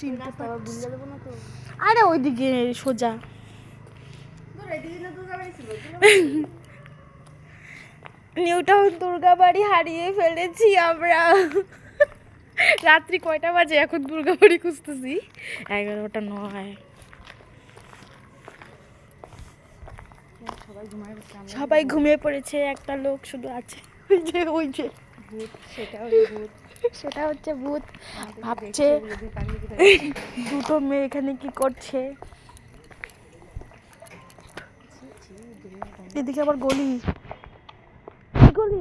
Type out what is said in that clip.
চিনতে পারছি। আরে ওইদিকে সোজা নিউ টাউন দুর্গাবাড়ি হারিয়ে ফেলেছি আমরা। রাত্রি কয়টা বাজে এখন দুর্গাবাড়ি খুঁজতেছি? 11টা 9। সবাই ঘুমিয়ে পড়েছে, একটা লোক শুধু আছে, ওই যে ভূত। সেটা হচ্ছে ভূত। ভাবছে দুটো মেয়ে এখানে কি করছে। এদিকে আবার গলি গলি